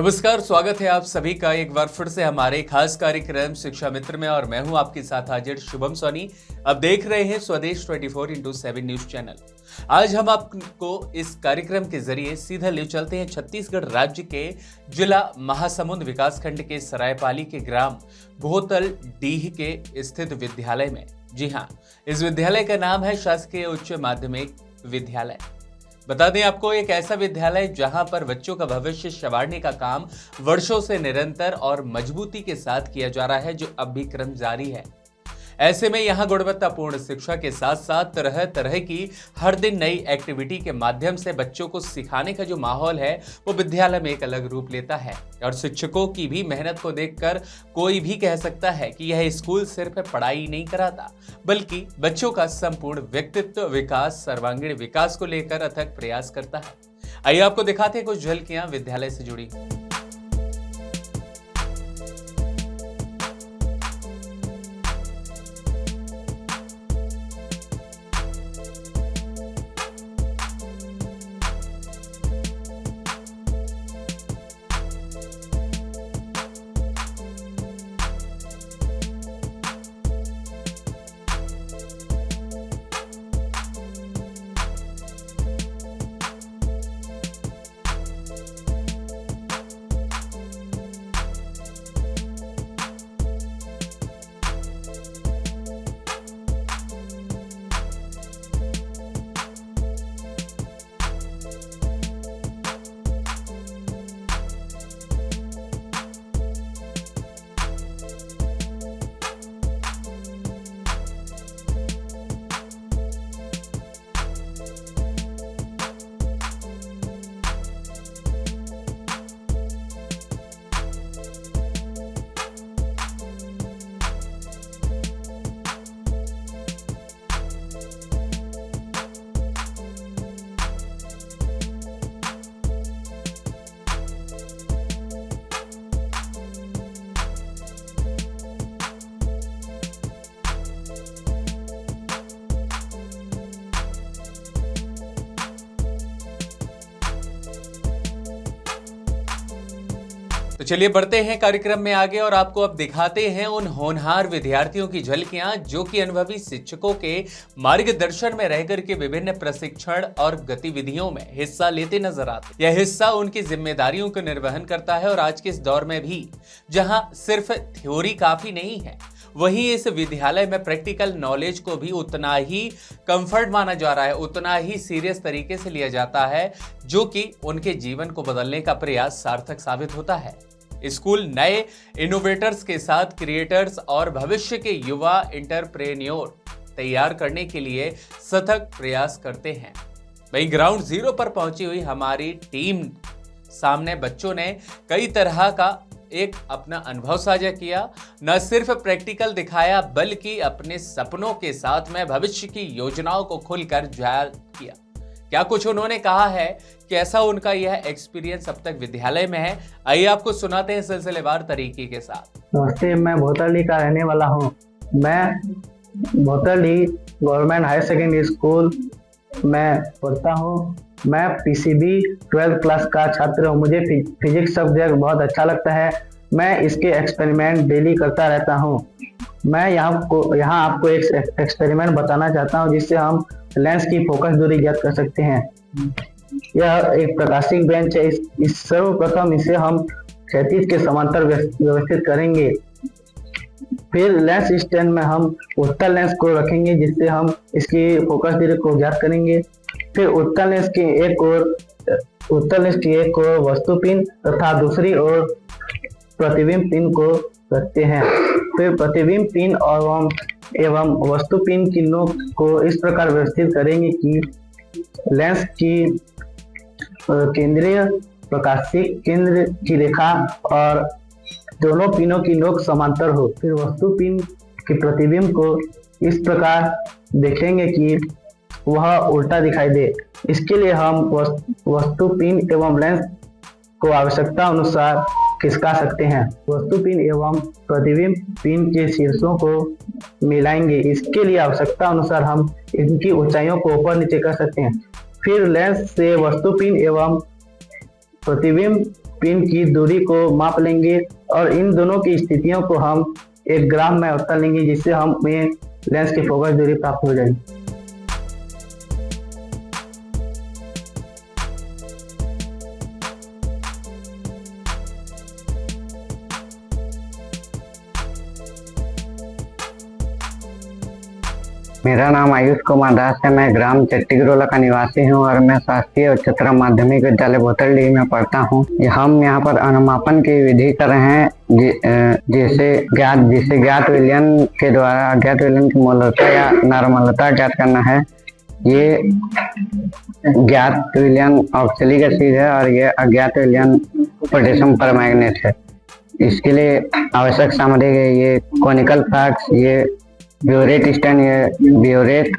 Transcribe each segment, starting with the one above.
नमस्कार, स्वागत है आप सभी का एक बार फिर से हमारे खास कार्यक्रम शिक्षा मित्र में। और मैं हूं आपके साथ हाजिर शुभम सोनी। अब देख रहे हैं स्वदेश 24x7 न्यूज चैनल। आज हम आपको इस कार्यक्रम के जरिए सीधा ले चलते हैं छत्तीसगढ़ राज्य के जिला महासमुंद विकासखंड के सरायपाली के ग्राम भोतल डीह के स्थित विद्यालय में। जी हाँ, इस विद्यालय का नाम है शासकीय उच्च माध्यमिक विद्यालय। बता दें आपको, एक ऐसा विद्यालय जहां पर बच्चों का भविष्य संवारने का काम वर्षों से निरंतर और मजबूती के साथ किया जा रहा है, जो अब भी क्रम जारी है। ऐसे में यहां गुणवत्तापूर्ण शिक्षा के साथ साथ तरह तरह की हर दिन नई एक्टिविटी के माध्यम से बच्चों को सिखाने का जो माहौल है वो विद्यालय में एक अलग रूप लेता है। और शिक्षकों की भी मेहनत को देखकर कोई भी कह सकता है कि यह स्कूल सिर्फ पढ़ाई नहीं कराता, बल्कि बच्चों का संपूर्ण व्यक्तित्व विकास, सर्वांगीण विकास को लेकर अथक प्रयास करता है। आइए आपको दिखाते हैं कुछ झलकियां विद्यालय से जुड़ी। तो चलिए बढ़ते हैं कार्यक्रम में आगे और आपको अब दिखाते हैं उन होनहार विद्यार्थियों की झलकियां जो कि अनुभवी शिक्षकों के मार्गदर्शन में रहकर के विभिन्न प्रशिक्षण और गतिविधियों में हिस्सा लेते नजर आते। यह हिस्सा उनकी जिम्मेदारियों का निर्वहन करता है और आज के इस दौर में भी जहां सिर्फ थ्योरी काफी नहीं है, वहीं इस विद्यालय में प्रैक्टिकल नॉलेज को भी उतना ही कंफर्ट माना जा रहा है, उतना ही सीरियस तरीके से लिया जाता है, जो कि उनके जीवन को बदलने का प्रयास सार्थक साबित होता है। स्कूल नए इनोवेटर्स के साथ क्रिएटर्स और भविष्य के युवा एंटरप्रेन्योर तैयार करने के लिए सतत प्रयास करते हैं। वहीं ग्राउंड जीरो पर पहुंची हुई हमारी टीम सामने बच्चों ने कई तरह का एक अपना अनुभव साझा किया। न सिर्फ प्रैक्टिकल दिखाया, बल्कि अपने सपनों के साथ में भविष्य की योजनाओं को खुलकर जाहिर किया। क्या कुछ उन्होंने कहा है, कैसा उनका यह एक्सपीरियंस अब तक विद्यालय में है, आइए आपको सुनाते हैं सिलसिलेवार तरीके के साथ। नमस्ते, मैं भोतलडी का रहने वाला हूँ। मैं भोतलडी गवर्नमेंट हायर सेकेंडरी स्कूल में पढ़ता हूँ। मैं पीसीबी 12th क्लास का छात्र हूँ। मुझे फिजिक्स सब्जेक्ट बहुत अच्छा लगता है। मैं इसके एक्सपेरिमेंट डेली करता रहता हूँ। मैं यहाँ आपको एक एक्सपेरिमेंट बताना चाहता हूँ जिससे हम लेंस की फोकस दूरी ज्ञात कर सकते हैं। यह एक प्रकाशिक बेंच है। इस सर्वप्रथम इसे हम क्षैतिज के समांतर व्यवस्थित करेंगे। फिर लेंस स्टैंड में हम उत्तल लेंस को रखेंगे जिससे हम इसकी फोकस दूरी को ज्ञात करेंगे। फिर उत्तल लेंस की एक ओर वस्तु पिन तथा दूसरी ओर प्रतिबिंब पिन को रखते हैं। फिर प्रतिबिंब पिन एवं वस्तु पिन की नोक को इस प्रकार व्यवस्थित करेंगे कि लेंस की केंद्रीय प्रकाशिक केंद्र की रेखा और दोनों पिनों की नोक समांतर हो। फिर वस्तु पिन के प्रतिबिंब को इस प्रकार देखेंगे कि वह उल्टा दिखाई दे। इसके लिए हम वस्तु पिन एवं लेंस को आवश्यकता अनुसार खिसका सकते हैं। वस्तु पिन एवं प्रतिबिंब पिन के शीर्षों को मिलाएंगे। इसके लिए आवश्यकता अनुसार हम इनकी ऊंचाइयों को ऊपर नीचे कर सकते हैं। फिर लेंस से वस्तु पिन एवं प्रतिबिंब पिन की दूरी को माप लेंगे और इन दोनों की स्थितियों को हम एक ग्राफ में उतार लेंगे, जिससे हमें लेंस की फोकस दूरी प्राप्त हो जाएगी। मेरा नाम आयुष कुमार दास है। मैं ग्राम चट्टीगरोला का निवासी हूँ और मैं शासकीय उच्चतर माध्यमिक विद्यालय भोतरडीह में पढ़ता हूँ। हम यहाँ पर अनुमापन की विधि कर रहे हैं, जिसे ज्ञात विलयन के द्वारा अज्ञात विलयन की मूलता या नॉर्मलता ज्ञात करना है। ये ज्ञात विलयन ऑक्सैलिक एसिड है और ये अज्ञात विलयन पोटेशियम परमैंगनेट है। इसके लिए आवश्यक सामग्री है ये कोनिकल फ्लास्क, ये ब्योरेट स्टैंड, ये ब्योरेट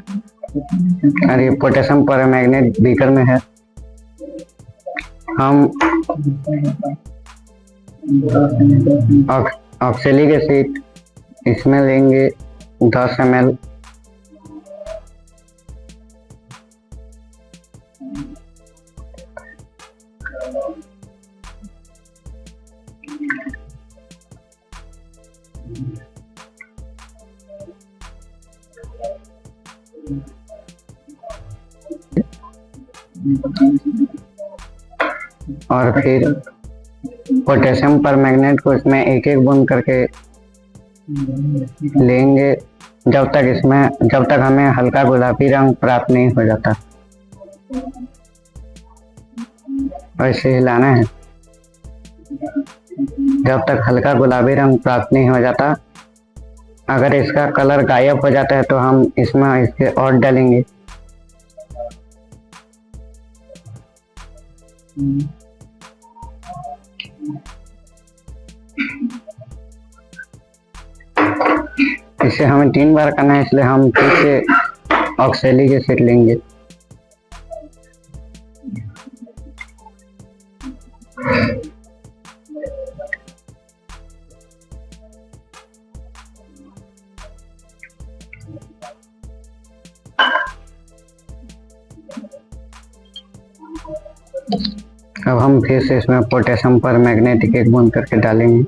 और ये पोटेशियम परमैंगनेट बीकर में है। हम ऑक्सैलिक एसिड इसमें लेंगे 10 ml। और फिर पोटेशियम परमैंगनेट को इसमें एक एक बूंद करके लेंगे जब तक हमें हल्का गुलाबी रंग प्राप्त नहीं हो जाता। ऐसे हिलाना है जब तक हल्का गुलाबी रंग प्राप्त नहीं हो जाता। अगर इसका कलर गायब हो जाता है तो हम इसमें इसके और डालेंगे। इसे हमें 3 बार करना है, इसलिए हम फिर से ऑक्सैलिक एसिड लेंगे। अब हम फिर से इसमें पोटेशियम परमैंगनेट एक बूंद करके डालेंगे।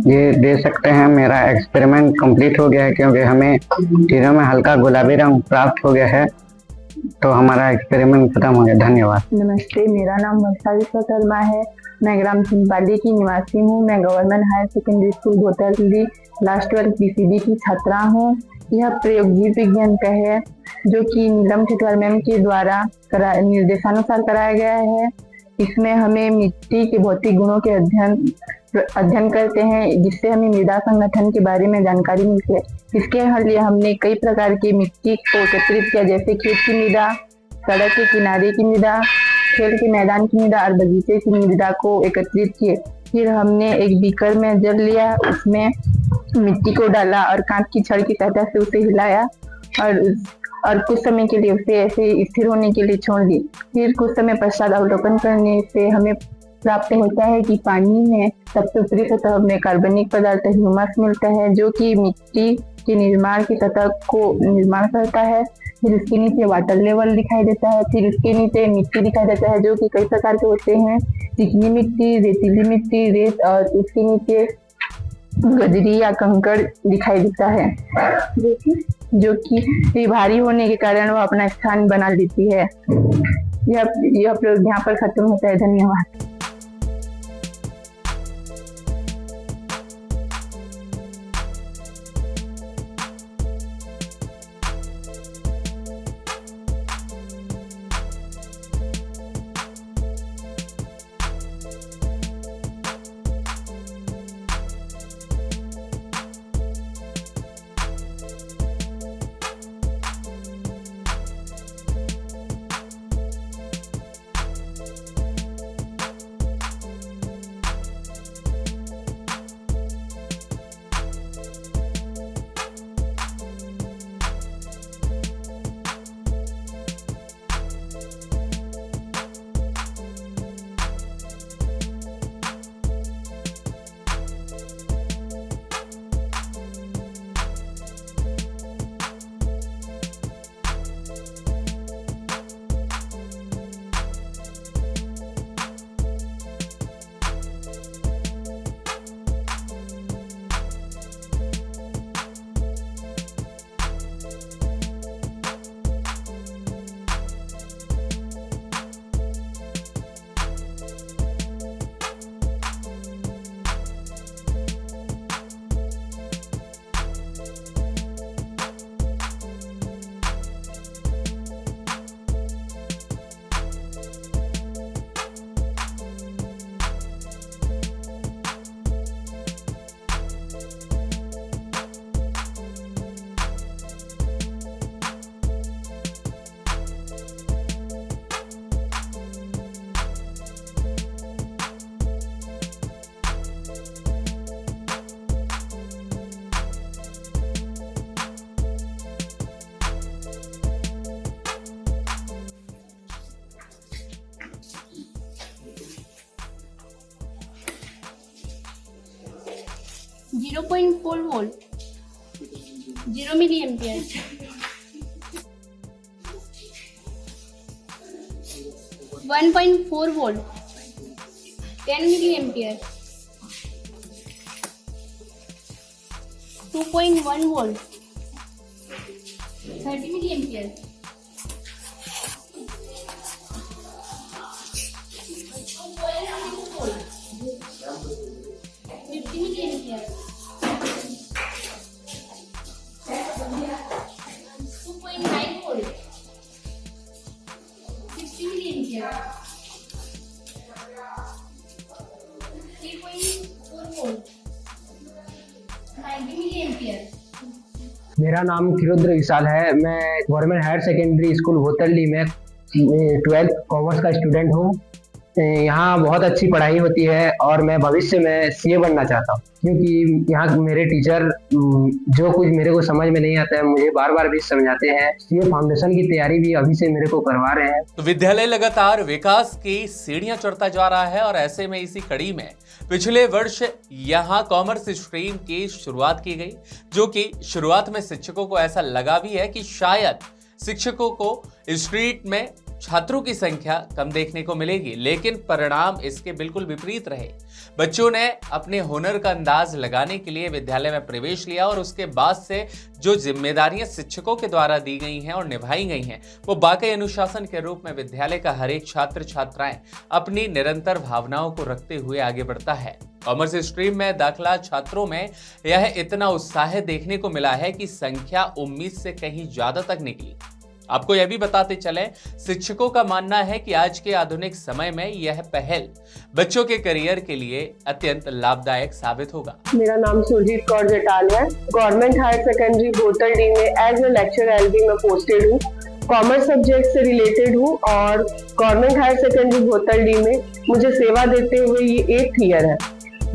ये दे सकते हैं मेरा एक्सपेरिमेंट कंप्लीट हो गया है, क्योंकि हमें तीनों में हल्का गुलाबी रंग प्राप्त हो गया है, तो हमारा एक्सपेरिमेंट खत्म हो गया। धन्यवाद। नमस्ते, मेरा नाम वर्षा विश्वकर्मा है। मैं ग्राम सिंपाली की निवासी हूँ। मैं government higher secondary school Bhotardih class 12 PCB की छात्रा हूँ। यह प्रयोग जीव विज्ञान का है, जो कि नीलम ठेठवार मैम के द्वारा निर्देशानुसार कराया गया है। इसमें हमें मिट्टी के भौतिक गुणों के अध्ययन करते हैं, जिससे हमें मृदा संगठन के बारे में जानकारी मिलती है। इसके लिए हमने कई प्रकार की मिट्टी को एकत्रित किया, जैसे खेत की मृदा, सड़क के किनारे की मृदा, खेल के मैदान की मृदा और बगीचे की मृदा को एकत्रित किए। फिर हमने एक बीकर में जल लिया, उसमें मिट्टी को डाला और कांच की छड़ की सहायता से उसे हिलाया और कुछ समय के लिए उसे ऐसे स्थिर होने के लिए छोड़ दी। फिर कुछ समय पश्चात अवलोकन करने से हमें प्राप्त होता है कि पानी में सबसे ऊपरी सतह में कार्बनिक पदार्थ ह्यूमस मिलता है, जो कि मिट्टी के निर्माण की सतह को निर्माण करता है। फिर इसके नीचे वाटर लेवल दिखाई देता है। फिर इसके नीचे मिट्टी दिखाई देता है, जो कि कई प्रकार के होते हैं, चिकनी मिट्टी, रेतीली मिट्टी, रेत, और इसके नीचे गजरी या कंकड़ दिखाई देता है, जो कि भारी होने के कारण वह अपना स्थान बना लेती है। यह प्रयोग यहाँ पर खत्म होता है। धन्यवाद। 0.4 volt, 0 milliampere, 1.4 volt, 10 milliampere, 2.1 volt, 30 milliampere, 50 milliampere, 2.9 volt, 60 milliampere, 3.4 volt, 90 milliampere. मेरा नाम किरुद्र विशाल है। मैं गवर्नमेंट हायर सेकेंडरी स्कूल भोतरली में 12th कॉमर्स का स्टूडेंट हूँ। यहाँ बहुत अच्छी पढ़ाई होती है और मैं भविष्य में सीए बनना चाहता हूँ, क्योंकि यहाँ मेरे टीचर जो कुछ मेरे को समझ में नहीं आता है मुझे बार बार भी समझाते हैं। सीए फाउंडेशन की तैयारी भी अभी से मेरे को करवा रहे हैं। तो विद्यालय लगातार विकास की सीढ़ियां चढ़ता जा रहा है और ऐसे में इसी कड़ी में पिछले वर्ष यहाँ कॉमर्स स्ट्रीम की शुरुआत की गई, जो कि शुरुआत में शिक्षकों को ऐसा लगा भी है कि शायद शिक्षकों को स्ट्रीट में छात्रों की संख्या कम देखने को मिलेगी, लेकिन परिणाम इसके बिल्कुल विपरीत रहे। बच्चों ने अपने हुनर का अंदाज लगाने के लिए विद्यालय में प्रवेश लिया और उसके बाद से जो जिम्मेदारियां शिक्षकों के द्वारा दी गई हैं और निभाई गई हैं, वो वाकई अनुशासन के रूप में विद्यालय का हर एक छात्र छात्राएं अपनी निरंतर भावनाओं को रखते हुए आगे बढ़ता है। कॉमर्स स्ट्रीम में दाखिला छात्रों में यह इतना उत्साह देखने को मिला है कि संख्या उम्मीद से कहीं ज्यादा तक निकली। आपको यह भी बताते चले, शिक्षकों का मानना है कि आज के आधुनिक समय में यह पहल बच्चों के करियर के लिए अत्यंत लाभदायक साबित होगा। मेरा नाम सुरजीत कौर जटाल है। गवर्नमेंट हायर सेकेंडरी भोतरडी में एज ए लेक्चर एलबी में पोस्टेड हूँ। कॉमर्स सब्जेक्ट से रिलेटेड हूँ और गवर्नमेंट हायर सेकेंडरी भोतरडी में मुझे सेवा देते हुए ये 8th ईयर है।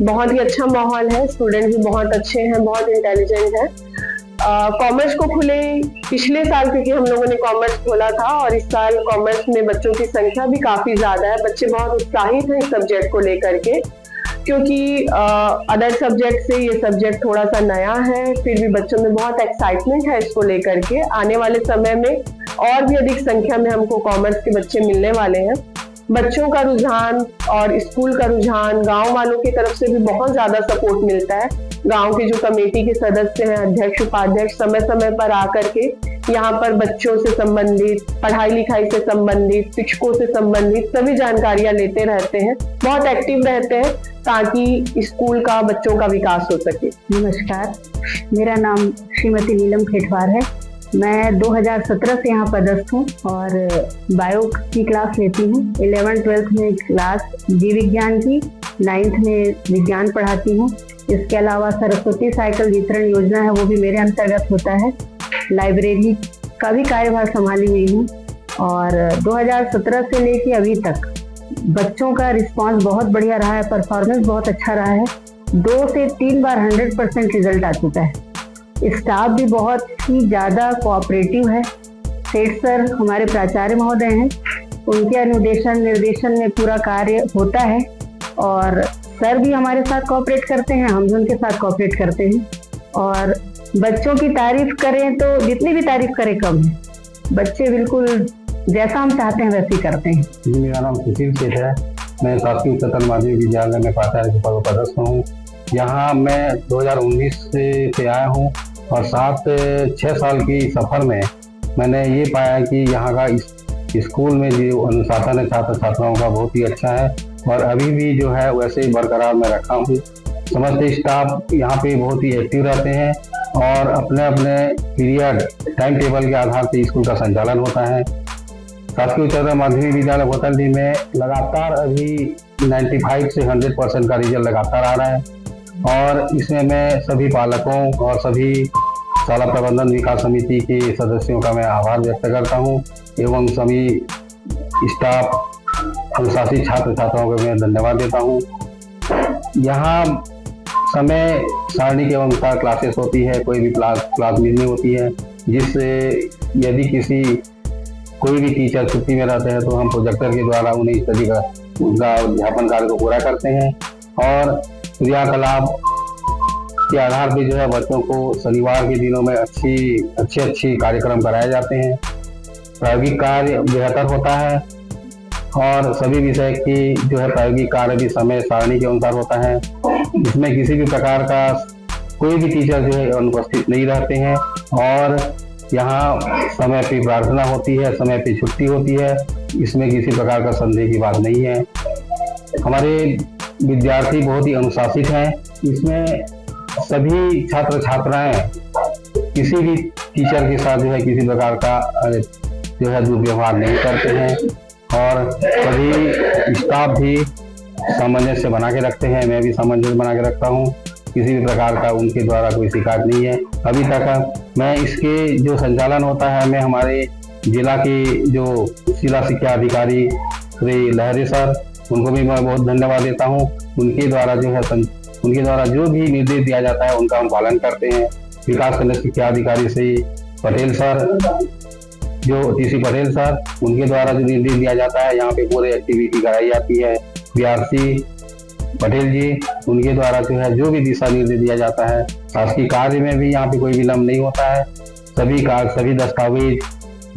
बहुत ही अच्छा माहौल है, स्टूडेंट भी बहुत अच्छे हैं, बहुत इंटेलिजेंट है। कॉमर्स को खुले पिछले साल, क्योंकि हम लोगों ने कॉमर्स खोला था, और इस साल कॉमर्स में बच्चों की संख्या भी काफी ज्यादा है। बच्चे बहुत उत्साहित हैं इस सब्जेक्ट को लेकर के, क्योंकि अदर सब्जेक्ट से ये सब्जेक्ट थोड़ा सा नया है। फिर भी बच्चों में बहुत एक्साइटमेंट है इसको लेकर के। आने वाले समय में और भी अधिक संख्या में हमको कॉमर्स के बच्चे मिलने वाले हैं। बच्चों का रुझान और स्कूल का रुझान, गांव वालों की तरफ से भी बहुत ज्यादा सपोर्ट मिलता है। गांव के जो कमेटी के सदस्य हैं, अध्यक्ष उपाध्यक्ष, समय समय पर आकर के यहाँ पर बच्चों से संबंधित, पढ़ाई लिखाई से संबंधित, शिक्षकों से संबंधित सभी जानकारियां लेते रहते हैं, बहुत एक्टिव रहते हैं, ताकि स्कूल का बच्चों का विकास हो सके। नमस्कार, मेरा नाम श्रीमती नीलम खेटवार है। मैं 2017 से यहाँ पदस्थ हूँ और बायो की क्लास लेती हूँ। 11th-12th में क्लास जीव विज्ञान की, 9th में विज्ञान पढ़ाती हूँ। इसके अलावा सरस्वती साइकिल वितरण योजना है, वो भी मेरे अंतर्गत होता है। लाइब्रेरी का भी कार्यभार संभाली हुई हूँ और 2017 से लेके अभी तक बच्चों का रिस्पांस बहुत बढ़िया रहा है, परफॉर्मेंस बहुत अच्छा रहा है। 2 से 3 बार 100% रिजल्ट आ चुका है। स्टाफ भी बहुत ही ज़्यादा कोऑपरेटिव है। सेठ सर हमारे प्राचार्य महोदय हैं, उनके निर्देशन में पूरा कार्य होता है और सर भी हमारे साथ कोऑपरेट करते हैं, हम भी उनके साथ कोऑपरेट करते हैं। और बच्चों की तारीफ करें तो जितनी भी तारीफ करें कम है। बच्चे बिल्कुल जैसा हम चाहते हैं वैसे ही करते हैं। जी, मेरा नाम सुशील सेठ है। मैं शासकीय उच्चतर माध्यमिक विद्यालय में प्राचार्य के पद पर पदस्थ हूँ। यहाँ मैं 2019 से आया हूँ और 6 साल की सफर में मैंने ये पाया कि यहाँ का स्कूल में जो अनुशासन है छात्र छात्राओं का बहुत ही अच्छा है और अभी भी जो है वैसे ही बरकरार मैं रखा हूँ। समस्त स्टाफ यहाँ पे बहुत ही एक्टिव रहते हैं और अपने अपने पीरियड टाइम टेबल के आधार पर स्कूल का संचालन होता है। शासकीय उच्चतर माध्यमिक विद्यालय भोतरडी में लगातार अभी 95 से 100% का रिजल्ट लगातार आ रहा है और इसमें मैं सभी पालकों और सभी शाला प्रबंधन विकास समिति के सदस्यों का मैं आभार व्यक्त करता हूं एवं सभी स्टाफ अनुशासित छात्र छात्राओं को मैं धन्यवाद देता हूं। यहाँ समय सारणी के अनुसार क्लासेस होती है, कोई भी क्लास मिस नहीं होती है, जिससे यदि कोई भी टीचर छुट्टी में रहते हैं तो हम प्रोजेक्टर के द्वारा उन्हें इस तरीके उनका अध्यापन कार्य को पूरा करते हैं और क्रियाकलाप के आधार पे जो है बच्चों को शनिवार के दिनों में अच्छे कार्यक्रम कराए जाते हैं। प्रायोगिक कार्य बेहतर होता है और सभी विषय की जो है प्रायोगिक कार्य भी समय सारणी के अनुसार होता है। इसमें किसी भी प्रकार का कोई भी टीचर जो है अनुपस्थित नहीं रहते हैं और यहाँ समय पे प्रार्थना होती है, समय पे छुट्टी होती है। इसमें किसी प्रकार का संदेह की बात नहीं है। हमारे विद्यार्थी बहुत ही अनुशासित हैं। इसमें सभी छात्र छात्राएं किसी भी टीचर के साथ जो है किसी प्रकार का जो है दुर्व्यवहार नहीं करते हैं और सभी स्टाफ भी सामंजस्य बना के रखते हैं। मैं भी सामंजस्य बना के रखता हूँ। किसी भी प्रकार का उनके द्वारा कोई शिकायत नहीं है अभी तक। मैं इसके जो संचालन होता है मैं हमारे जिला के जो जिला शिक्षा अधिकारी श्री लहरी सर, उनको भी मैं बहुत धन्यवाद देता हूँ। उनके द्वारा जो भी निर्देश दिया जाता है उनका हम पालन करते हैं। विकास खंड शिक्षा अधिकारी श्री पटेल सर, जो टीसी पटेल सर, उनके द्वारा जो निर्देश दिया जाता है यहाँ पे पूरे एक्टिविटी कराई जाती है। बीआरसी पटेल जी, उनके द्वारा जो भी दिशा निर्देश दिया जाता है। शासकीय कार्य में भी यहाँ पे कोई विलम्ब नहीं होता है। सभी दस्तावेज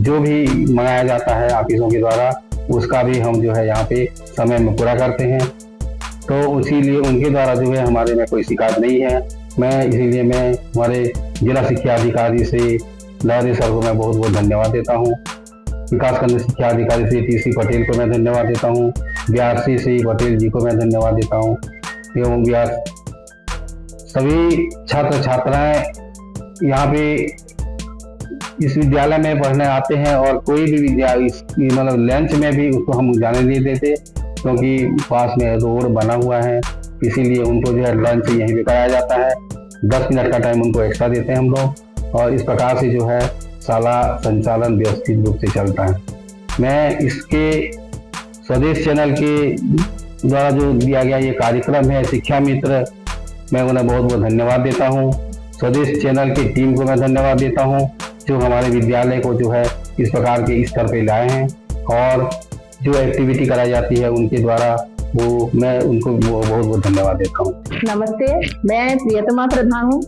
जो भी मंगाया जाता है ऑफिसों के द्वारा उसका भी हम यहाँ पे समय में पूरा करते हैं। तो इसीलिए उनके द्वारा हमारे में कोई शिकायत नहीं है। इसीलिए मैं हमारे जिला शिक्षा अधिकारी से लहरी सर को मैं बहुत बहुत धन्यवाद देता हूँ। विकास खंड शिक्षा अधिकारी से टीसी पटेल को मैं धन्यवाद देता हूँ। बीआरसी श्री पटेल जी को मैं धन्यवाद देता हूँ एवं सभी छात्र छात्राएं यहाँ पे इस विद्यालय में पढ़ने आते हैं और कोई भी विद्यार्थी मतलब लंच में भी उसको हम जाने नहीं देते क्योंकि पास में रोड बना हुआ है। इसीलिए उनको लंच यहीं पे कराया जाता है। 10 मिनट का टाइम उनको एक्स्ट्रा देते हैं हम लोग और इस प्रकार से शाला संचालन व्यवस्थित रूप से चलता है। मैं इसके स्वदेश चैनल के द्वारा जो दिया गया ये कार्यक्रम है शिक्षा मित्र, मैं उन्हें बहुत बहुत धन्यवाद देता हूँ। स्वदेश चैनल की टीम को मैं धन्यवाद देता हूँ जो हमारे विद्यालय को इस प्रकार के स्तर पे लाए हैं और जो एक्टिविटी कराई जाती है उनके द्वारा मैं उनको बहुत बहुत धन्यवाद देता हूँ। नमस्ते, मैं प्रियतमा प्रधान हूँ।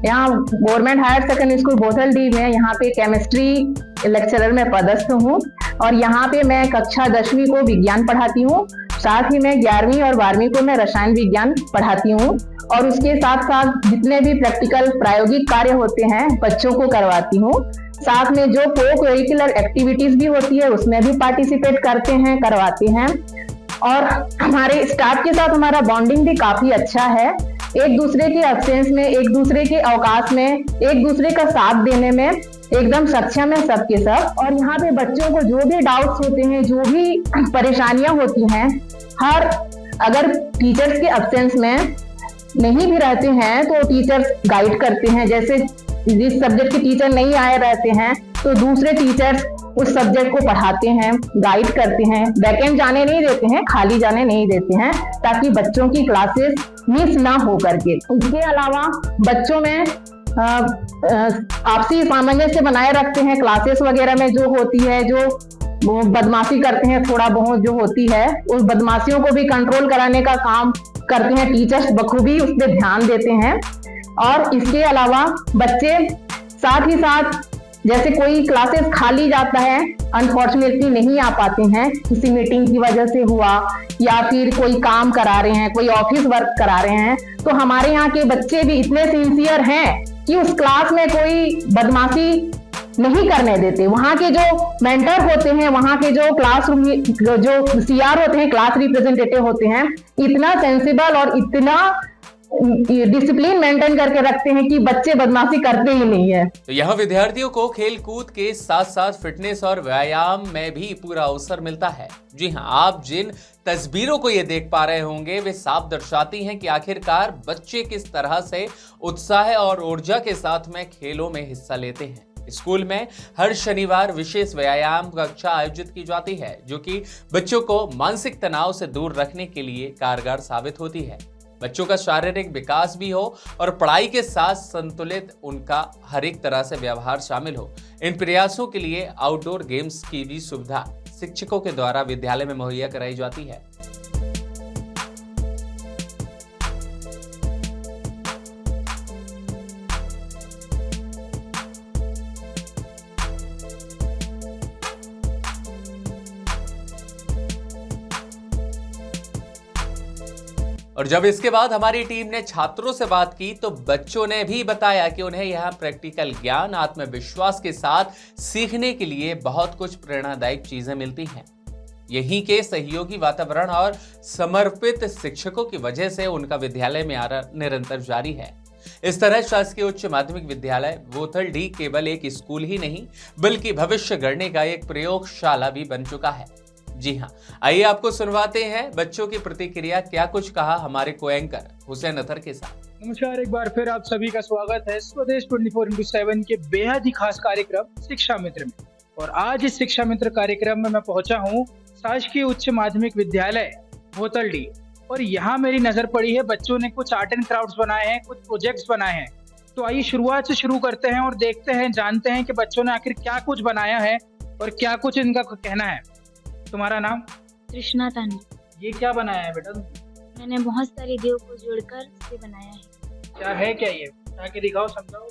यहाँ गवर्नमेंट हायर सेकेंडरी स्कूल बोथलडी में यहाँ पे केमिस्ट्री लेक्चरर में पदस्थ हूँ और यहाँ पे मैं कक्षा 10वीं को विज्ञान पढ़ाती हूँ। साथ ही मैं 11वीं और 12वीं को मैं रसायन विज्ञान पढ़ाती हूँ और उसके साथ साथ जितने भी प्रैक्टिकल प्रायोगिक कार्य होते हैं बच्चों को करवाती हूँ। साथ में जो को करिकुलर एक्टिविटीज भी होती है उसमें भी पार्टिसिपेट करवाते हैं और हमारे स्टाफ के साथ हमारा बॉन्डिंग भी काफी अच्छा है। एक दूसरे के एब्सेंस में, एक दूसरे के अवकाश में, एक दूसरे का साथ देने में एकदम सक्षम है सबके सब। और यहाँ पे बच्चों को जो भी डाउट्स होते हैं, जो भी परेशानियां होती हैं, अगर टीचर्स के एब्सेंस में नहीं भी रहते हैं तो टीचर्स गाइड करते हैं। जैसे जिस सब्जेक्ट के टीचर नहीं आए रहते हैं तो दूसरे टीचर्स उस सब्जेक्ट को पढ़ाते हैं, गाइड करते हैं, वैकेंट जाने नहीं देते हैं, खाली जाने नहीं देते हैं ताकि बच्चों की क्लासेस मिस ना हो करके। इसके अलावा बच्चों में आपसी सामंजस्य बनाए रखते हैं। क्लासेस वगैरह में जो होती है, जो बदमाशी करते हैं थोड़ा बहुत जो होती है, उस बदमाशियों को भी कंट्रोल कराने का काम करते हैं टीचर्स, बखूबी उस पर ध्यान देते हैं। और इसके अलावा बच्चे साथ ही साथ जैसे कोई क्लासेस खाली जाता है, अनफॉर्चुनेटली नहीं आ पाते हैं, किसी मीटिंग की वजह से हुआ या फिर कोई काम करा रहे हैं, कोई ऑफिस वर्क करा रहे हैं, तो हमारे यहाँ के बच्चे भी इतने सिंसियर हैं कि उस क्लास में कोई बदमाशी नहीं करने देते। वहाँ के जो मेंटर होते हैं, वहाँ के जो क्लासरूम जो सीआर होते हैं, क्लास रिप्रेजेंटेटिव होते हैं, इतना सेंसिबल और इतना डिसिप्लिन मेंटेन करके रखते हैं कि बच्चे बदमाशी करते ही नहीं है। तो यहाँ विद्यार्थियों को खेल कूद के साथ साथ फिटनेस और व्यायाम में भी पूरा अवसर मिलता है। जी हाँ, आप जिन तस्वीरों को ये देख पा रहे होंगे वे साफ दर्शाती हैं कि आखिरकार बच्चे किस तरह से उत्साह और ऊर्जा के साथ में खेलों में हिस्सा लेते हैं। स्कूल में हर शनिवार विशेष व्यायाम कक्षा आयोजित की जाती है जो कि बच्चों को मानसिक तनाव से दूर रखने के लिए कारगर साबित होती है। बच्चों का शारीरिक विकास भी हो और पढ़ाई के साथ संतुलित उनका हर एक तरह से व्यवहार शामिल हो, इन प्रयासों के लिए आउटडोर गेम्स की भी सुविधा शिक्षकों के द्वारा विद्यालय में मुहैया कराई जाती है। और जब इसके बाद हमारी टीम ने छात्रों से बात की तो बच्चों ने भी बताया कि उन्हें यहाँ प्रैक्टिकल ज्ञान, आत्मविश्वास के साथ सीखने के लिए बहुत कुछ प्रेरणादायक चीजें मिलती हैं। यहीं के सहयोगी वातावरण और समर्पित शिक्षकों की वजह से उनका विद्यालय में आना निरंतर जारी है। इस तरह शासकीय उच्च माध्यमिक विद्यालय बोथल-डी केवल एक स्कूल ही नहीं बल्कि भविष्य गढ़ने का एक प्रयोगशाला भी बन चुका है। जी हाँ, आइए आपको सुनवाते हैं बच्चों की प्रतिक्रिया, क्या कुछ कहा हमारे को एंकर हुसैन अतर के साथ। नमस्कार, एक बार फिर आप सभी का स्वागत है स्वदेश 24x7 के बेहद ही खास कार्यक्रम शिक्षा मित्र में। और आज इस शिक्षा मित्र कार्यक्रम में मैं पहुंचा हूं शासकीय उच्च माध्यमिक विद्यालय बोथल-डी, और यहाँ मेरी नजर पड़ी है बच्चों ने कुछ आर्ट एंड क्राफ्ट्स बनाए हैं, कुछ प्रोजेक्ट्स बनाए हैं। तो आइए शुरुआत से शुरू करते हैं और देखते हैं, जानते हैं कि बच्चों ने आखिर क्या कुछ बनाया है और क्या कुछ इनका कहना है। तुम्हारा नाम? कृष्णा तांडी। ये क्या बनाया है बेटा? मैंने बहुत सारे देव को जोड़कर इसे बनाया है। क्या है, क्या ये ताकि दिखाओ, समझाओ।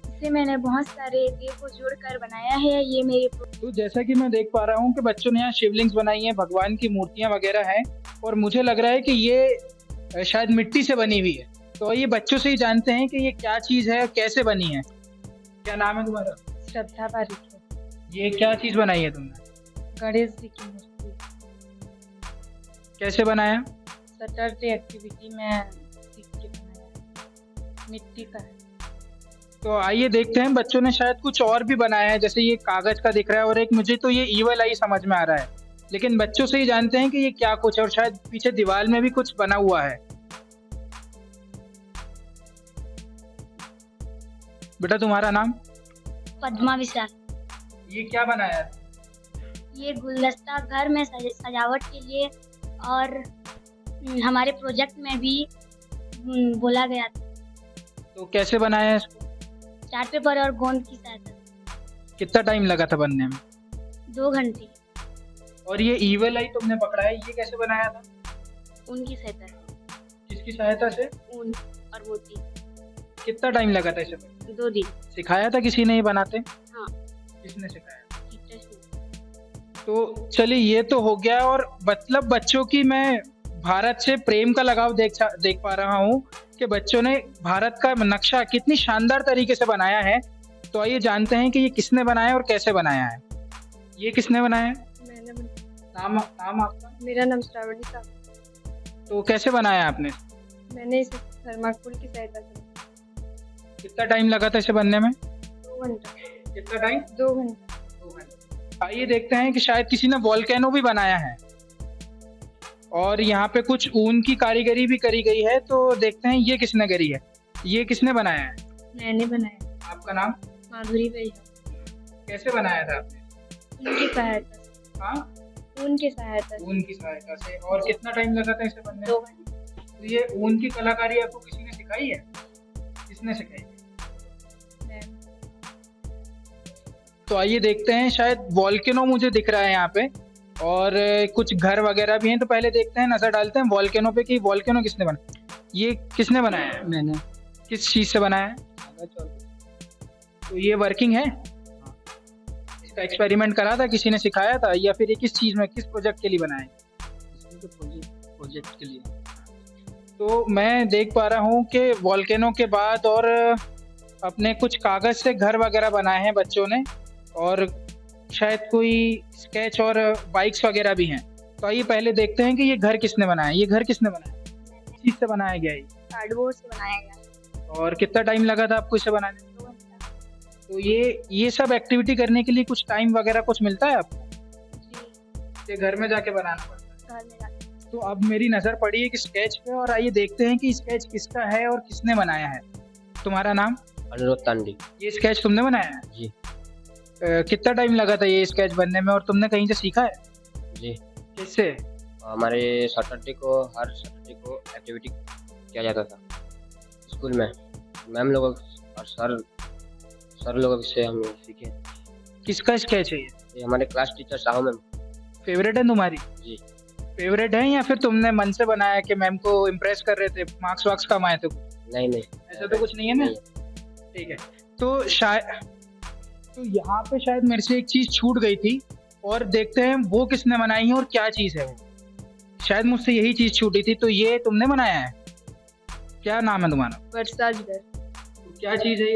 इसे मैंने बहुत सारे देव को जोड़कर बनाया है। ये मेरे तो जैसा कि मैं देख पा रहा हूँ कि बच्चों ने यहाँ शिवलिंग्स बनाई हैं, भगवान की मूर्तियाँ वगैरह हैं, और मुझे लग रहा है कि ये शायद मिट्टी से बनी हुई है। तो ये बच्चों से ही जानते हैं कि ये क्या चीज है और कैसे बनी है। क्या नाम है तुम्हारा? श्रद्धा पारिक। ये क्या चीज बनाई है तुमने? गणेश जी की मूर्ति। कैसे बनाया? सैटरडे एक्टिविटी में सीख के बनाया, मिट्टी का है। तो आइए देखते हैं, बच्चों ने शायद कुछ और भी बनाया है, जैसे ये कागज का दिख रहा है और एक मुझे तो ये ईवल आई समझ में आ रहा है, लेकिन बच्चों से ही जानते हैं कि ये क्या कुछ है, और शायद पीछे दीवार में भी कुछ बना हुआ है। बेटा तुम्हारा नाम? पद्मा विशाल। ये क्या बनाया है? ये गुलदस्ता घर में सजावट के लिए, और हमारे प्रोजेक्ट में भी बोला गया था। तो कैसे बनाया है इसको? चार्ट पेपर और गोंद की सहायता से। कितना टाइम लगा था बनने में? 2 घंटे। और ये ईवल आई तुमने पकड़ा है, ये कैसे बनाया था? उनकी सहायता से। किसकी सहायता से? ऊन और मोती। कितना टाइम लगा था इसे? 2 दिन। सिखाया था किसी ने ये बनाते? हाँ। किसने सिखाया? टीचर्स ने। तो चलिए, ये तो हो गया। और मतलब बच्चों की मैं भारत से प्रेम का लगाव देख पा रहा हूँ कि बच्चों ने भारत का नक्शा कितनी शानदार तरीके से बनाया है। तो आइए जानते हैं कि ये किसने बनाया और कैसे बनाया है। ये किसने बनाया है? मैंने नाम आपका? मेरा नाम श्रावणी था। तो कैसे बनाया आपने? मैंने इसे थर्माकोल की सहायता से। कितना टाइम लगा था इसे बनने में? 2 घंटे। कितना टाइम? 2 घंटे। 2 घंटे। आइए देखते हैं कि शायद किसी ने वॉल्केनो भी बनाया है, और यहाँ पे कुछ ऊन की कारीगरी भी करी गई है। तो देखते हैं ये किसने करी है, ये किसने बनाया है? मैंने बनाया। आपका नाम? माधुरी भैया। कैसे बनाया था आपने? उनकी सहायता से। हाँ, ऊन की सहायता से। ऊन की सहायता से। और कितना टाइम लगा था इसे बनने में? 2 घंटे। तो ये ऊन की कलाकारी आपको किसी ने सिखाई है? किसने सिखाई? तो आइए देखते हैं, शायद वॉल्केनो मुझे दिख रहा है यहाँ पे, और कुछ घर वगैरह भी हैं। तो पहले देखते हैं, नजर डालते हैं वॉल्केनो पे कि वॉल्केनो किसने बनाया। ये किसने बनाया है? मैंने। किस चीज से बनाया है? तो ये वर्किंग है? इसका एक्सपेरिमेंट करा था, किसी ने सिखाया था, या फिर ये किस चीज में, किस प्रोजेक्ट के लिए बनाया है? प्रोजेक्ट के लिए। तो मैं देख पा रहा हूँ कि वॉल्केनो के बाद और अपने कुछ कागज से घर वगैरह बनाए हैं बच्चों ने, और शायद कोई स्केच और बाइक्स वगैरह भी हैं। तो आइए पहले देखते हैं कि ये घर किसने बनाया। ये घर किसने बनाया? किस चीज से बनाया गया है? कार्डबोर्ड से बनाया गया। और कितना टाइम लगा था आपको इसे बनाने में? 2 घंटा। तो ये सब एक्टिविटी करने के लिए कुछ टाइम वगैरह कुछ मिलता है आपको? जी। ये घर में जाके बनाना पड़ता है? घर में जाके। तो अब मेरी नजर पड़ी है कि स्केच पे, और आइए देखते हैं कि स्केच किसका है और किसने बनाया है। तुम्हारा नाम? अनुरोध तांडी। ये स्केच तुमने बनाया है? जी। कितना टाइम लगा था ये स्केच बनने में, और तुमने कहीं से सीखा है? जी। किससे? हमारे सैटरडे को, हर सैटरडे को एक्टिविटी किया जाता था स्कूल में। मैम लोग और सर लोगों से हम सीखे। किसका स्केच है ये? ये हमारे class teacher Sahu ma'am. Favourite है तुम्हारी? जी। फेवरेट है, या फिर तुमने मन से बनाया कि मैम को इम्प्रेस कर रहे थे, मार्क्स वार्क्स कम आए थे? नहीं, ऐसा तो कुछ नहीं है ना? ठीक है। तो शायद तो यहाँ पे शायद मेरे से एक चीज छूट गई थी, और देखते हैं वो किसने बनाई है और क्या चीज है वो। शायद मुझसे यही चीज छूटी थी, तो ये तुमने बनाया है? क्या नाम है तुम्हारा? वर्षाजगर। तो क्या चीज है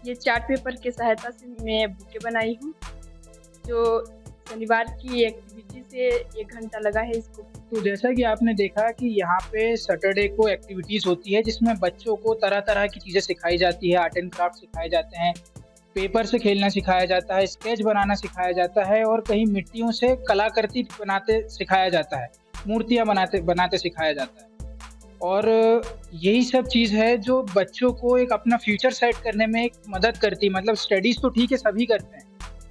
ये चार्ट पेपर की सहायता से मैं बुकें बनाई हूँ, जो शनिवार की एक्टिविटी से 1 घंटा लगा है इसको। तो जैसा कि आपने देखा कि यहाँ पे सैटरडे को एक्टिविटीज होती है जिसमें बच्चों को तरह तरह की चीजें सिखाई जाती है। आर्ट एंड क्राफ्ट सिखाए जाते हैं, पेपर से खेलना सिखाया जाता है, स्केच बनाना सिखाया जाता है और कहीं मिट्टियों से कलाकृति बनाते सिखाया जाता है, मूर्तियाँ बनाते सिखाया जाता है। और यही सब चीज़ है जो बच्चों को एक अपना फ्यूचर सेट करने में एक मदद करती है। मतलब स्टडीज़ तो ठीक है सभी करते हैं,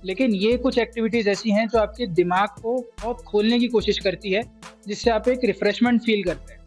लेकिन ये कुछ एक्टिविटीज़ ऐसी हैं जो आपके दिमाग को बहुत खोलने की कोशिश करती है, जिससे आप एक रिफ्रेशमेंट फील करते हैं।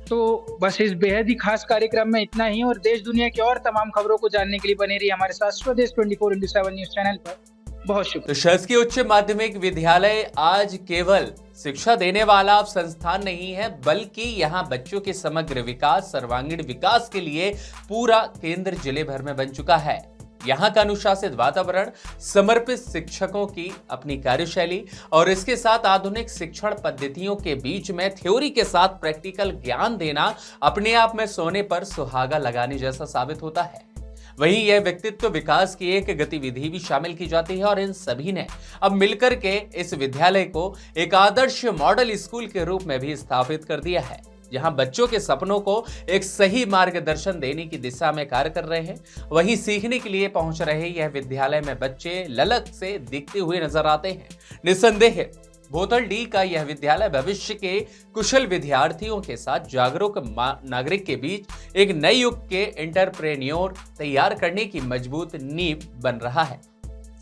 तो बस इस बेहद ही खास कार्यक्रम में इतना ही, और देश दुनिया की और तमाम खबरों को जानने के लिए बने रहिए हमारे साथ स्वदेश 24/7 न्यूज़ चैनल पर। बहुत शुक्रिया। तो शासकीय उच्च माध्यमिक विद्यालय आज केवल शिक्षा देने वाला अब संस्थान नहीं है, बल्कि यहाँ बच्चों के समग्र विकास, सर्वांगीण विकास के लिए पूरा केंद्र जिले भर में बन चुका है। यहाँ का अनुशासित वातावरण, समर्पित शिक्षकों की अपनी कार्यशैली और इसके साथ आधुनिक शिक्षण पद्धतियों के बीच में थ्योरी के साथ प्रैक्टिकल ज्ञान देना अपने आप में सोने पर सुहागा लगाने जैसा साबित होता है। वहीं यह व्यक्तित्व विकास की एक गतिविधि भी शामिल की जाती है और इन सभी ने अब मिलकर के इस विद्यालय को एक आदर्श मॉडल स्कूल के रूप में भी स्थापित कर दिया है, जहां बच्चों के सपनों को एक सही मार्गदर्शन देने की दिशा में कार्य कर रहे हैं। वहीं सीखने के लिए पहुंच रहे यह विद्यालय में बच्चे ललक से दिखते हुए नजर आते हैं। निस्संदेह बोतल डी का यह विद्यालय भविष्य के कुशल विद्यार्थियों के साथ जागरूक नागरिक के बीच एक नए युग के एंटरप्रेन्योर तैयार करने की मजबूत नींव बन रहा है।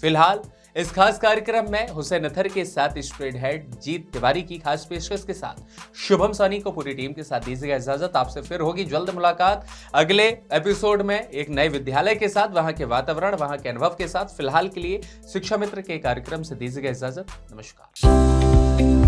फिलहाल इस खास कार्यक्रम में हुसैन अतर के साथ स्टूडेंट हेड जीत तिवारी की खास पेशकश के साथ शुभम सानी को पूरी टीम के साथ दीजिएगा इजाजत। आपसे फिर होगी जल्द मुलाकात अगले एपिसोड में एक नए विद्यालय के साथ, वहां के वातावरण, वहां के अनुभव के साथ। फिलहाल के लिए शिक्षा मित्र के कार्यक्रम से दीजिएगा इजाजत। नमस्कार।